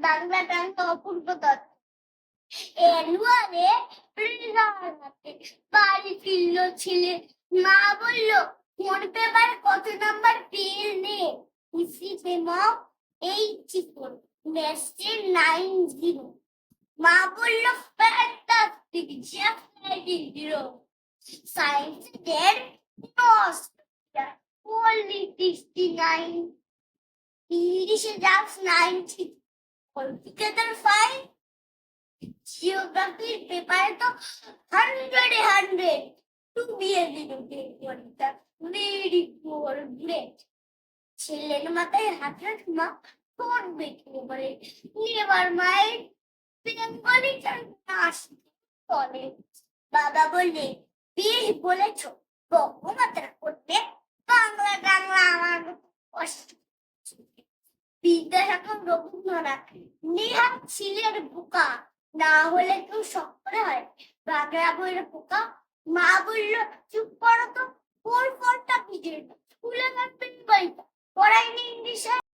বাংলা টাংলা অপূর্ব তত্ত্ব। অ্যানুয়ালে রেজাল্ট বাড়ি ফিরল ছেলে, মা বলল কোন পেপারে কত নাম্বার পেলে? হিস্ট্রিতে মম 84, ম্যাথসে 90। মা বলল fantastic, just like it zero. Science dead lost only 69, ইংলিশে জাস্ট 90, altogether 5। জিওগ্রাফির পেপারে তো 100 to be a very great. ছেলের মাথায় হাত রাখা ঠোঁট বেঁকে বলে নেভার মাইন্ড, বেঙ্গলি চলে। বাবা বললে বেশ বলেছ, বঙ্গমাত্রা করতে বাংলা টাংলা আমার কষ্ট। বিদ্যাসাগর রবীন্দ্রনাথ নেহাত ছিলেন বোকা, না হলে কেউ শক্করে হয় বাংলা বইয়ের পোকা। মা বলল চুপ করো তো, কোন ফলটা ভিজে স্কুলে বেঙ্গলিটা পড়াইনি ইংলিশে।